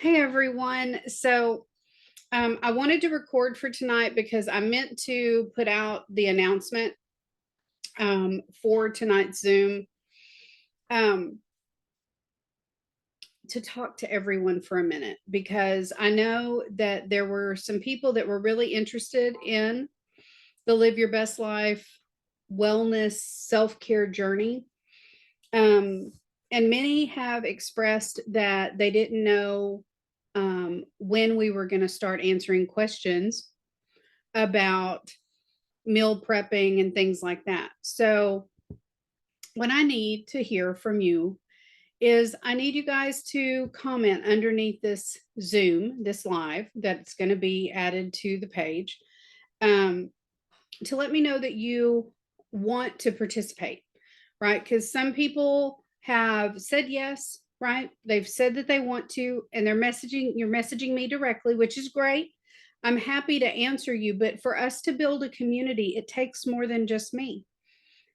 Hey everyone. I wanted to record for tonight because I meant to put out the announcement for tonight's Zoom um, to talk to everyone for a minute because I know that there were some people that were really interested in the Live Your Best Life wellness self-care journey. Um, and many have expressed that they didn't know when we were going to start answering questions about meal prepping and things like that. So, what I need to hear from you is I need you guys to comment underneath this Zoom, this live that's going to be added to the page, um, to let me know that you want to participate, right? Because some people have said yes, right? They've said that they want to, and you're messaging me directly, which is great. I'm happy to answer you, but for us to build a community, it takes more than just me.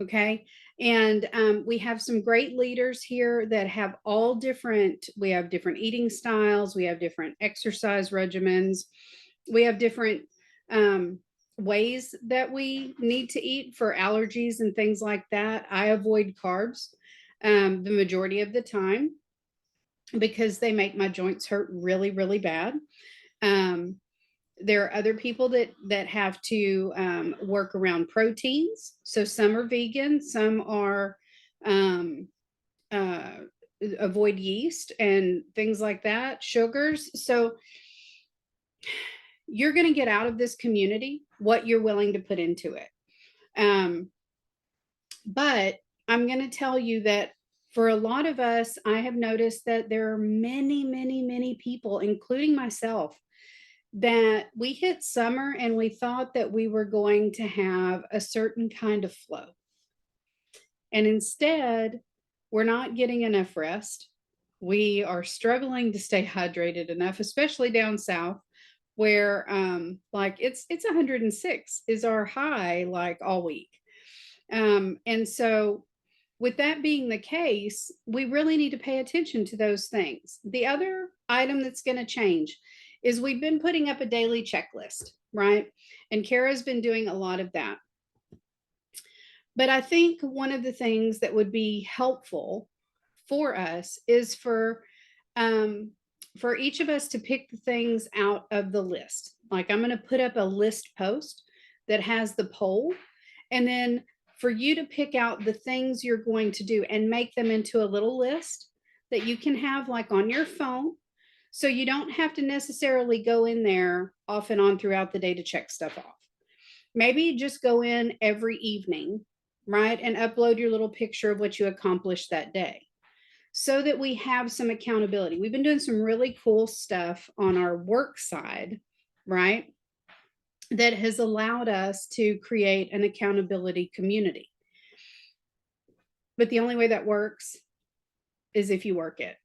Okay. And we have some great leaders here that have we have different eating styles, we have different exercise regimens, we have different um, ways that we need to eat for allergies and things like that. I avoid carbs the majority of the time because they make my joints hurt really, really bad. Um, there are other people that have to work around proteins. So some are vegan, some are um, uh, avoid yeast and things like that, sugars. So you're going to get out of this community what you're willing to put into it. Um, but I'm going to tell you that for a lot of us, I have noticed that there are many, many, many people, including myself, that we hit summer and we thought that we were going to have a certain kind of flow. And instead, we're not getting enough rest. We are struggling to stay hydrated enough, especially down south where like it's 106 is our high like all week. And so with that being the case, we really need to pay attention to those things. The other item that's going to change is we've been putting up a daily checklist, right? And Kara's been doing a lot of that. But I think one of the things that would be helpful for us is for each of us to pick the things out of the list. Like I'm going to put up a list post that has the poll, and then for you to pick out the things you're going to do and make them into a little list that you can have like on your phone. So you don't have to necessarily go in there off and on throughout the day to check stuff off. Maybe just go in every evening, right? And upload your little picture of what you accomplished that day so that we have some accountability. We've been doing some really cool stuff on our work side, right? That has allowed us to create an accountability community. But the only way that works is if you work it.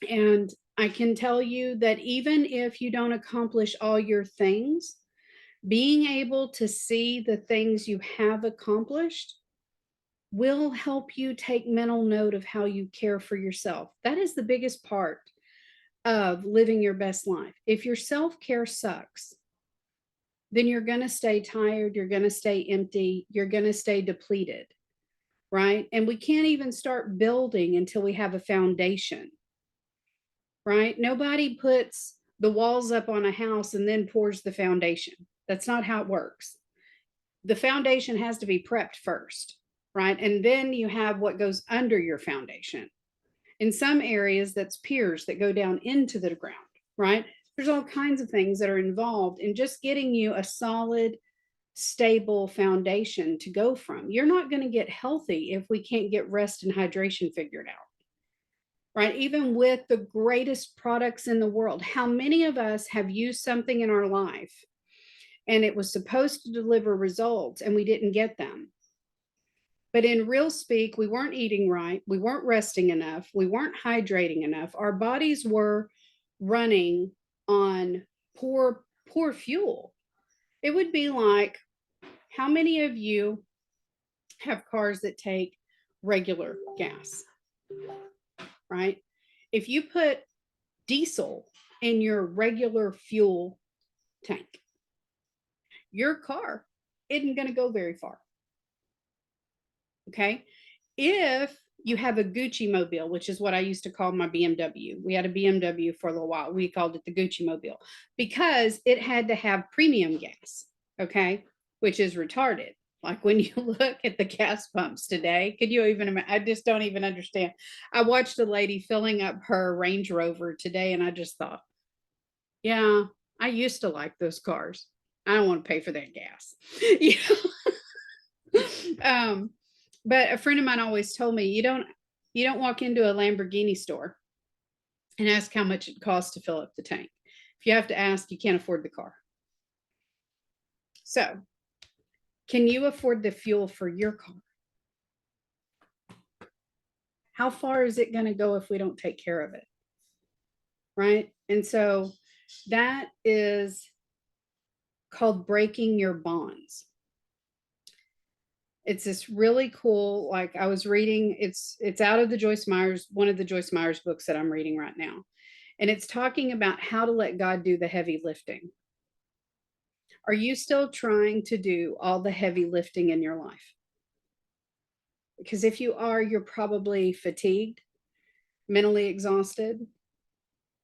And I can tell you that even if you don't accomplish all your things, being able to see the things you have accomplished will help you take mental note of how you care for yourself. That is the biggest part of living your best life. If your self care sucks, then you're going to stay tired, you're going to stay empty, you're going to stay depleted, right? And we can't even start building until we have a foundation, right? Nobody puts the walls up on a house and then pours the foundation. That's not how it works. The foundation has to be prepped first, right? And then you have what goes under your foundation. In some areas, that's piers that go down into the ground, right? There's all kinds of things that are involved in just getting you a solid, stable foundation to go from. You're not going to get healthy if we can't get rest and hydration figured out, right? Even with the greatest products in the world, how many of us have used something in our life and it was supposed to deliver results and we didn't get them? But in real speak, we weren't eating right. We weren't resting enough. We weren't hydrating enough. Our bodies were running on poor fuel. It would be like, how many of you have cars that take regular gas, right? If you put diesel in your regular fuel tank, your car isn't going to go very far. Okay. If you have a Gucci mobile, which is what I used to call my BMW. We had a BMW for a little while. We called it the Gucci mobile because it had to have premium gas. Okay. Which is retarded. Like when you look at the gas pumps today, could you even imagine? I just don't even understand. I watched a lady filling up her Range Rover today and I just thought, yeah, I used to like those cars. I don't want to pay for that gas. You know? But a friend of mine always told me you don't walk into a Lamborghini store and ask how much it costs to fill up the tank. If you have to ask, you can't afford the car. So, can you afford the fuel for your car? How far is it going to go if we don't take care of it? Right? And so that is called breaking your bonds. It's this really cool, like I was reading, it's out of the Joyce Myers, one of the Joyce Myers books that I'm reading right now. And it's talking about how to let God do the heavy lifting. Are you still trying to do all the heavy lifting in your life? Because if you are, you're probably fatigued, mentally exhausted.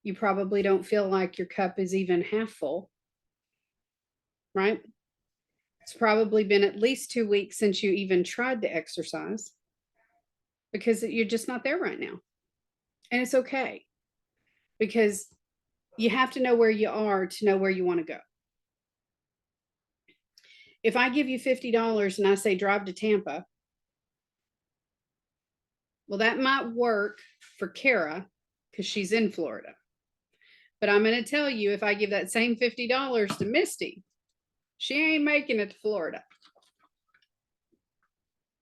You probably don't feel like your cup is even half full, right? It's probably been at least 2 weeks since you even tried to exercise because you're just not there right now. And it's okay because you have to know where you are to know where you want to go. If I give you $50 and I say drive to Tampa, well, that might work for Kara because she's in Florida. But I'm going to tell you, if I give that same $50 to Misty, she ain't making it to Florida.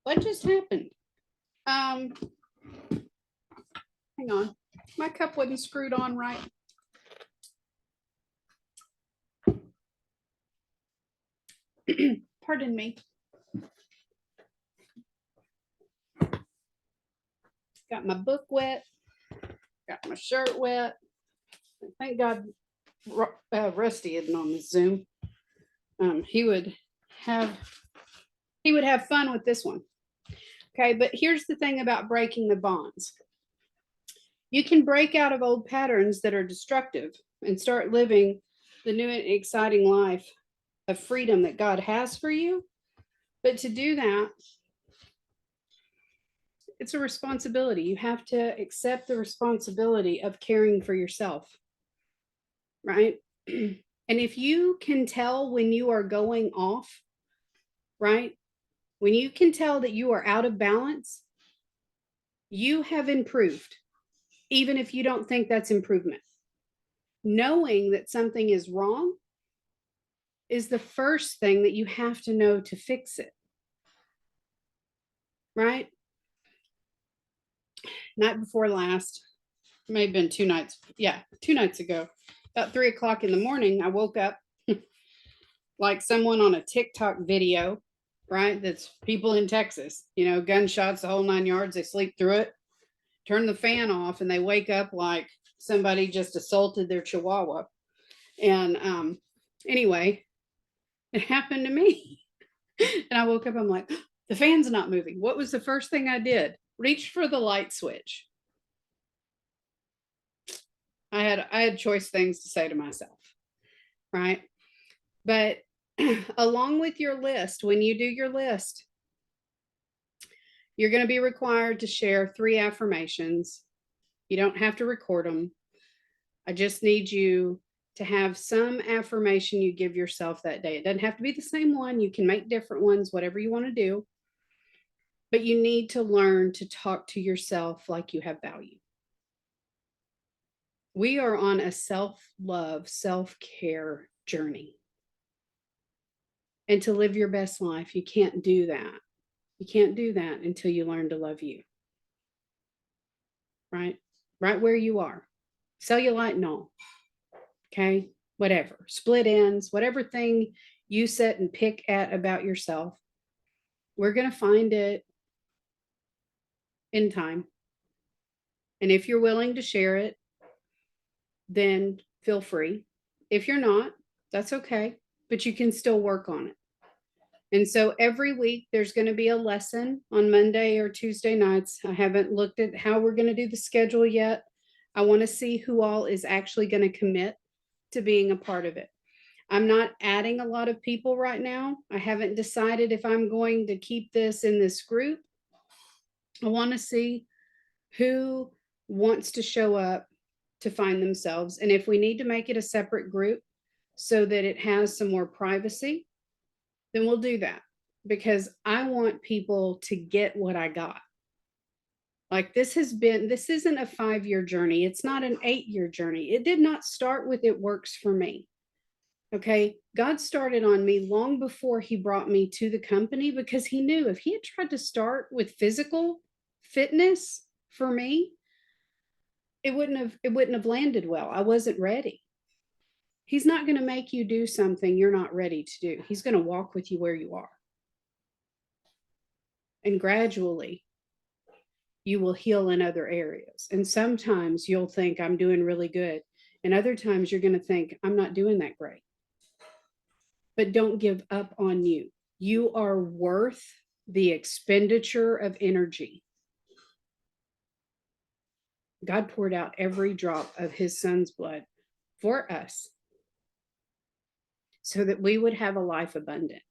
What just happened? Hang on. My cup wasn't screwed on right. Pardon me. Got my book wet. Got my shirt wet. Thank God Rusty isn't on the Zoom. He would have fun with this one. Okay, but here's the thing about breaking the bonds. You can break out of old patterns that are destructive and start living the new and exciting life of freedom that God has for you. But to do that, it's a responsibility. You have to accept the responsibility of caring for yourself, right? And if you can tell when you are going off, right? When you can tell that you are out of balance, you have improved, even if you don't think that's improvement. Knowing that something is wrong is the first thing that you have to know to fix it, right? Night before last, may have been 2 nights. Yeah, 2 nights ago, about 3 o'clock in the morning, I woke up like someone on a TikTok video, right? That's people in Texas, gunshots, the whole 9 yards. They sleep through it, turn the fan off, and they wake up like somebody just assaulted their chihuahua. And anyway, it happened to me. And I woke up, I'm like, the fan's not moving. What was the first thing I did? Reached for the light switch. I had choice things to say to myself, right? But along with your list, when you do your list, you're going to be required to share 3 affirmations. You don't have to record them. I just need you to have some affirmation you give yourself that day. It doesn't have to be the same one. You can make different ones, whatever you want to do. But you need to learn to talk to yourself like you have value. We are on a self-love, self-care journey. And to live your best life, you can't do that. You can't do that until you learn to love you. Right? Right where you are. Cellulite and all. Okay? Whatever. Split ends, whatever thing you set and pick at about yourself, we're going to find it in time. And if you're willing to share it, then feel free. If you're not, that's okay, but you can still work on it. And so every week there's going to be a lesson on Monday or Tuesday nights. I haven't looked at how we're going to do the schedule yet. I want to see who all is actually going to commit to being a part of it. I'm not adding a lot of people right now. I haven't decided if I'm going to keep this in this group. I want to see who wants to show up to find themselves. And if we need to make it a separate group so that it has some more privacy, then we'll do that, because I want people to get what I got. Like this isn't a 5-year journey. It's not an 8-year journey. It did not start with it works for me. Okay. God started on me long before he brought me to the company, because he knew if he had tried to start with physical fitness for me, it wouldn't have landed well. I wasn't ready. He's not going to make you do something you're not ready to do. He's going to walk with you where you are. And gradually you will heal in other areas. And sometimes you'll think I'm doing really good. And other times you're going to think I'm not doing that great. But don't give up on you. You are worth the expenditure of energy. God poured out every drop of his son's blood for us so that we would have a life abundant.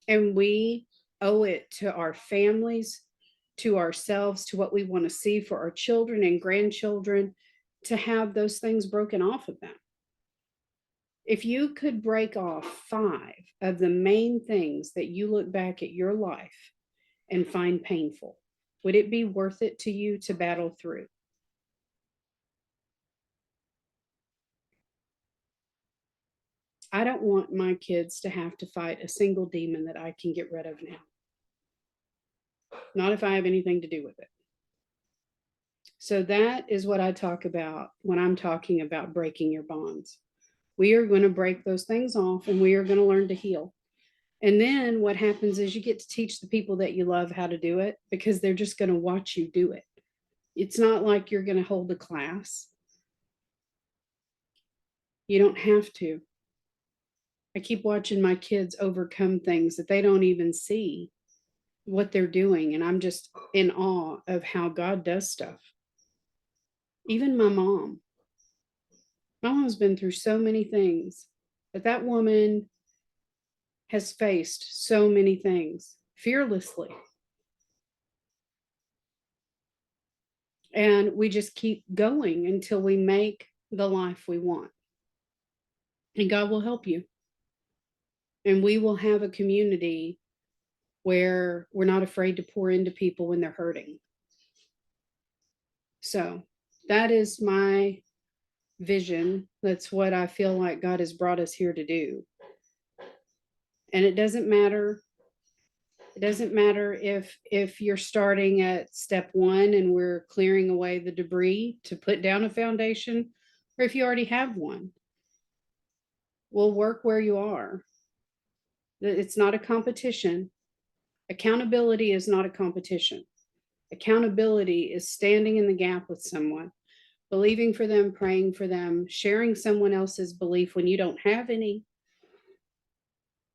And we owe it to our families, to ourselves, to what we want to see for our children and grandchildren, to have those things broken off of them. If you could break off 5 of the main things that you look back at your life and find painful, would it be worth it to you to battle through? I don't want my kids to have to fight a single demon that I can get rid of now. Not if I have anything to do with it. So that is what I talk about when I'm talking about breaking your bonds. We are going to break those things off, and we are going to learn to heal. And then what happens is you get to teach the people that you love how to do it, because they're just going to watch you do it. It's not like you're going to hold a class. You don't have to. I keep watching my kids overcome things that they don't even see what they're doing. And I'm just in awe of how God does stuff. Even my mom. My mom's been through so many things, but that woman has faced so many things fearlessly. And we just keep going until we make the life we want. And God will help you. And we will have a community where we're not afraid to pour into people when they're hurting. So that is my vision. That's what I feel like God has brought us here to do. And it doesn't matter. It doesn't matter if you're starting at step 1 and we're clearing away the debris to put down a foundation, or if you already have one. We'll work where you are. It's not a competition. Accountability is not a competition. Accountability is standing in the gap with someone, believing for them, praying for them, sharing someone else's belief when you don't have any,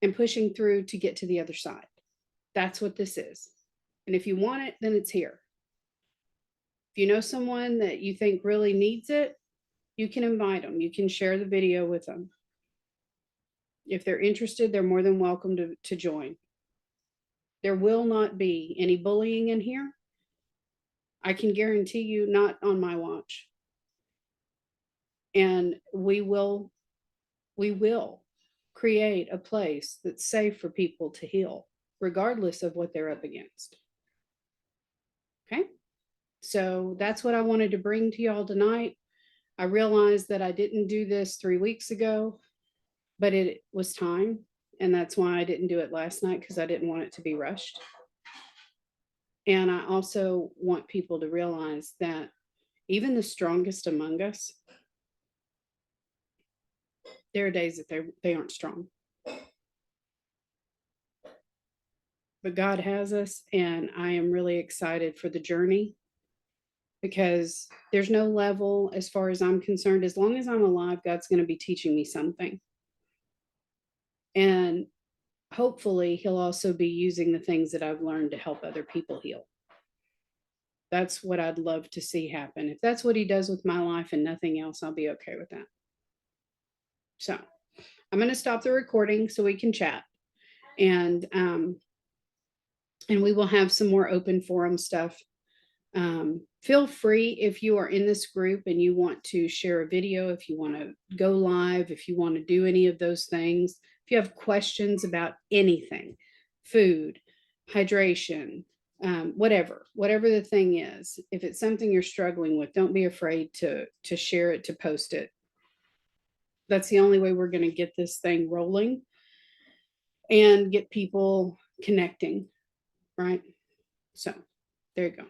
and pushing through to get to the other side. That's what this is. And if you want it, then it's here. If you know someone that you think really needs it, you can invite them. You can share the video with them. If they're interested, they're more than welcome to join. There will not be any bullying in here. I can guarantee you, not on my watch. And we will create a place that's safe for people to heal, regardless of what they're up against. Okay. So that's what I wanted to bring to y'all tonight. I realized that I didn't do this 3 weeks ago, but it was time. And that's why I didn't do it last night, because I didn't want it to be rushed. And I also want people to realize that even the strongest among us, there are days that they aren't strong. But God has us, and I am really excited for the journey. because there's no level as far as I'm concerned. As long as I'm alive, God's going to be teaching me something. And hopefully he'll also be using the things that I've learned to help other people heal. That's what I'd love to see happen. If that's what he does with my life and nothing else, I'll be okay with that. So I'm going to stop the recording so we can chat. And we will have some more open forum stuff. Feel free, if you are in this group and you want to share a video, if you want to go live, if you want to do any of those things, if you have questions about anything, food, hydration, whatever the thing is, if it's something you're struggling with, don't be afraid to share it, to post it. That's the only way we're going to get this thing rolling and get people connecting, right? So there you go.